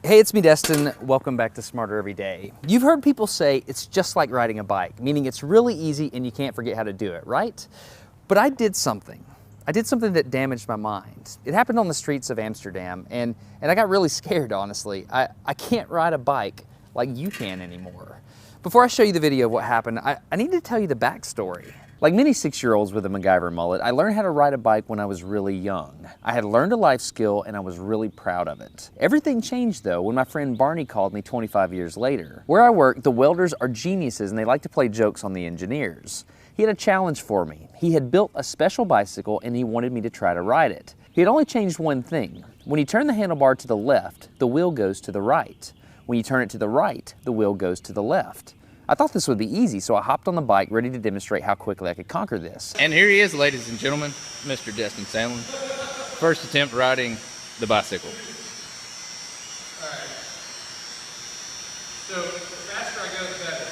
Hey, it's me, Destin. Welcome back to Smarter Every Day. You've heard people say it's just like riding a bike, meaning it's really easy and you can't forget how to do it, right? But I did something. That damaged my mind. It happened on the streets of Amsterdam, and I got really scared, honestly. I can't ride a bike like you can anymore. Before I show you the video of what happened, I need to tell you the backstory. Like many 6-year-olds with a MacGyver mullet, I learned how to ride a bike when I was really young. I had learned a life skill and I was really proud of it. Everything changed though when my friend Barney called me 25 years later. Where I work, the welders are geniuses and they like to play jokes on the engineers. He had a challenge for me. He had built a special bicycle and he wanted me to try to ride it. He had only changed one thing. When you turn the handlebar to the left, the wheel goes to the right. When you turn it to the right, the wheel goes to the left. I thought this would be easy, so I hopped on the bike ready to demonstrate how quickly I could conquer this. And here he is, ladies and gentlemen, Mr. Destin Sandlin. First attempt riding the bicycle. All right. So the faster I go, the better.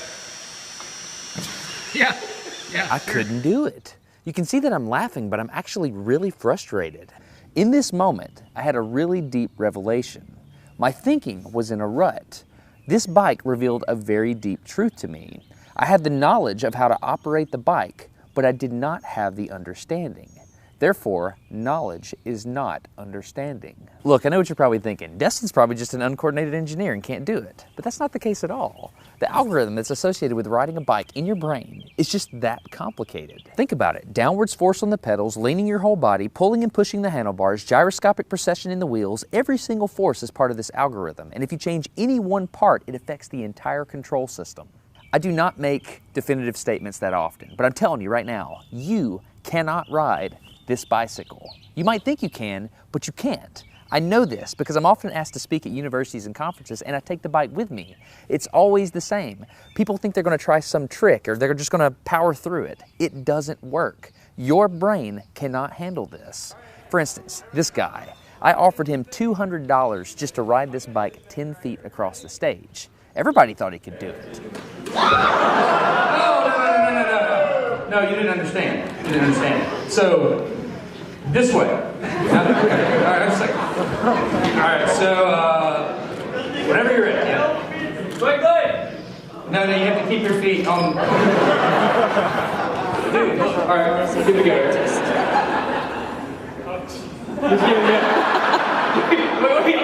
Yeah. I couldn't do it. You can see that I'm laughing, but I'm actually really frustrated. In this moment, I had a really deep revelation. My thinking was in a rut. This bike revealed a very deep truth to me. I had the knowledge of how to operate the bike, but I did not have the understanding. Therefore, knowledge is not understanding. Look, I know what you're probably thinking. Destin's probably just an uncoordinated engineer and can't do it. But that's not the case at all. The algorithm that's associated with riding a bike in your brain is just that complicated. Think about it. Downwards force on the pedals, leaning your whole body, pulling and pushing the handlebars, gyroscopic precession in the wheels, every single force is part of this algorithm. And if you change any one part, it affects the entire control system. I do not make definitive statements that often, but I'm telling you right now, you cannot ride this bicycle. You might think you can, but you can't. I know this because I'm often asked to speak at universities and conferences and I take the bike with me. It's always the same. People think they're going to try some trick or they're just going to power through it. It doesn't work. Your brain cannot handle this. For instance, this guy, I offered him $200 just to ride this bike 10 feet across the stage. Everybody thought he could do it. No, you didn't understand. So, this way. Okay. All right, just a second. All right, so, whenever you're ready. Wait. No, you have to keep your feet on. Dude, all right, here we go.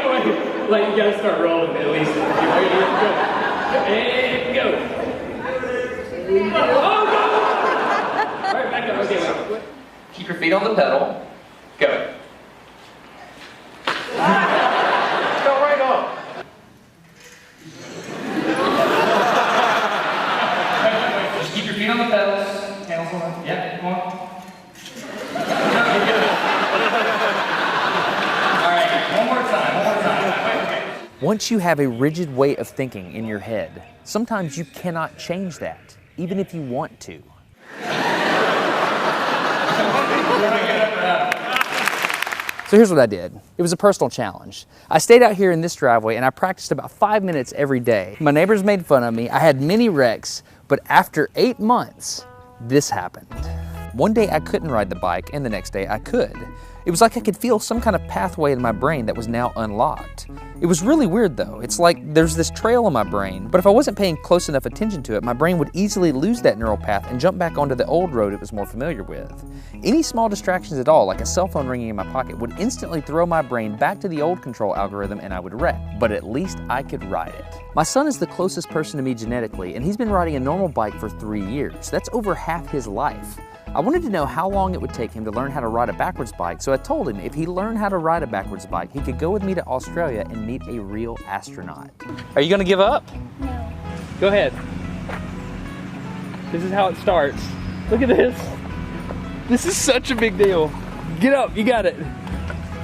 Wait. Like, you gotta start rolling at least. And go. Oh, go! All right, back up. Okay, wait. Keep your feet on the pedal. Go. Go right on. Just keep your feet on the pedals. Handles on. Yeah, come on. All right, one more time. Okay. Once you have a rigid way of thinking in your head, sometimes you cannot change that, even if you want to. So here's what I did. It was a personal challenge. I stayed out here in this driveway and I practiced about 5 minutes every day. My neighbors made fun of me. I had many wrecks, but after 8 months, this happened. One day I couldn't ride the bike and the next day I could. It was like I could feel some kind of pathway in my brain that was now unlocked. It was really weird though. It's like there's this trail in my brain, but if I wasn't paying close enough attention to it, my brain would easily lose that neural path and jump back onto the old road it was more familiar with. Any small distractions at all, like a cell phone ringing in my pocket, would instantly throw my brain back to the old control algorithm and I would wreck. But at least I could ride it. My son is the closest person to me genetically, and he's been riding a normal bike for 3 years. That's over half his life. I wanted to know how long it would take him to learn how to ride a backwards bike, so I told him if he learned how to ride a backwards bike, he could go with me to Australia and meet a real astronaut. Are you gonna give up? No. Go ahead. This is how it starts. Look at this. This is such a big deal. Get up, you got it.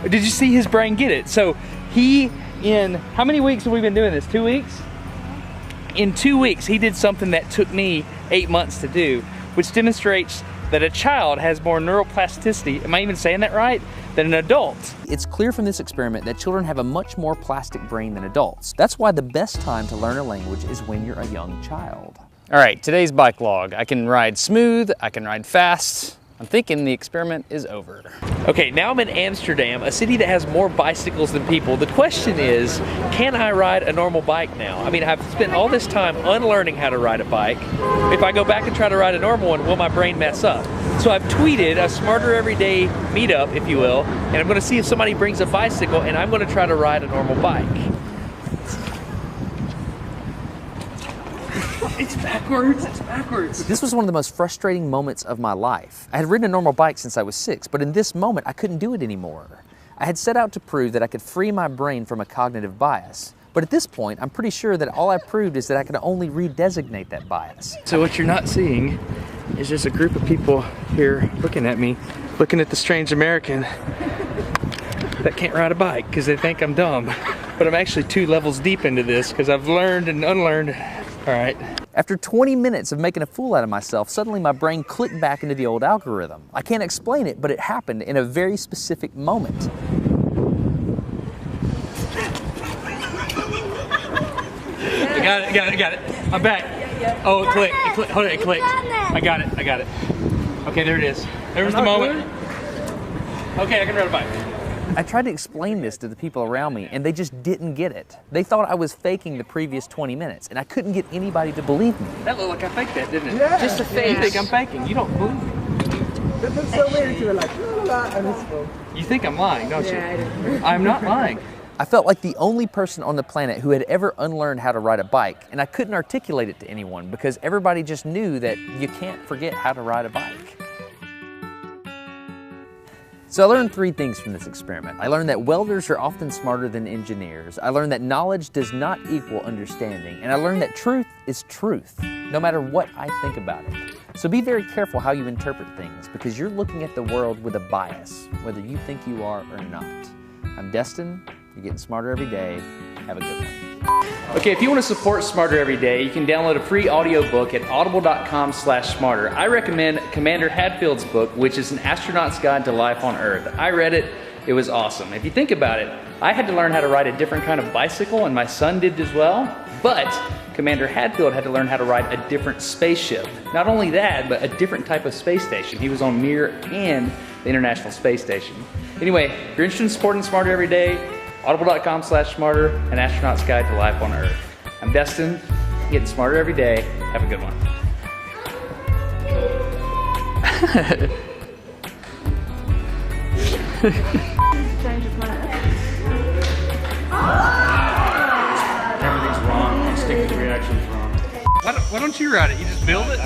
Did you see his brain get it? So in how many weeks have we been doing this? 2 weeks? In 2 weeks, he did something that took me 8 months to do, which demonstrates that a child has more neuroplasticity, am I even saying that right, than an adult. It's clear from this experiment that children have a much more plastic brain than adults. That's why the best time to learn a language is when you're a young child. All right, today's bike log. I can ride smooth, I can ride fast, I'm thinking the experiment is over. Okay, now I'm in Amsterdam, a city that has more bicycles than people. The question is, can I ride a normal bike now? I mean, I've spent all this time unlearning how to ride a bike. If I go back and try to ride a normal one, will my brain mess up? So I've tweeted a Smarter Everyday meetup, if you will, and I'm gonna see if somebody brings a bicycle and I'm gonna try to ride a normal bike. It's backwards, it's backwards. This was one of the most frustrating moments of my life. I had ridden a normal bike since I was 6, but in this moment, I couldn't do it anymore. I had set out to prove that I could free my brain from a cognitive bias. But at this point, I'm pretty sure that all I proved is that I could only redesignate that bias. So what you're not seeing is just a group of people here looking at me, looking at the strange American that can't ride a bike because they think I'm dumb. But I'm actually 2 levels deep into this because I've learned and unlearned. All right. After 20 minutes of making a fool out of myself, suddenly my brain clicked back into the old algorithm. I can't explain it, but it happened in a very specific moment. I got it. I'm back. Oh, it clicked. Hold it, it clicked. I got it. Okay, there it is. There was the moment. Okay, I can ride a bike. I tried to explain this to the people around me, and they just didn't get it. They thought I was faking the previous 20 minutes, and I couldn't get anybody to believe me. That looked like I faked that, didn't it? Yeah. Just a fake. You think I'm faking. You don't believe me. That looks so weird. You were like, la la la, and it's full. You think I'm lying, don't you? Yeah, I do. I'm not lying. I felt like the only person on the planet who had ever unlearned how to ride a bike, and I couldn't articulate it to anyone because everybody just knew that you can't forget how to ride a bike. So I learned 3 things from this experiment. I learned that welders are often smarter than engineers. I learned that knowledge does not equal understanding. And I learned that truth is truth, no matter what I think about it. So be very careful how you interpret things because you're looking at the world with a bias, whether you think you are or not. I'm Destin. You're getting smarter every day. Have a good one. Okay, if you want to support Smarter Every Day, you can download a free audiobook at audible.com/smarter. I recommend Commander Hadfield's book, which is An Astronaut's Guide to Life on Earth. I read it. It was awesome. If you think about it, I had to learn how to ride a different kind of bicycle, and my son did as well. But Commander Hadfield had to learn how to ride a different spaceship. Not only that, but a different type of space station. He was on Mir and the International Space Station. Anyway, if you're interested in supporting Smarter Every Day, audible.com/smarter, An Astronaut's Guide to Life on Earth. I'm Destin, getting smarter every day. Have a good one. Everything's wrong. Instinctive reaction's wrong. Why don't you ride it? You just build it?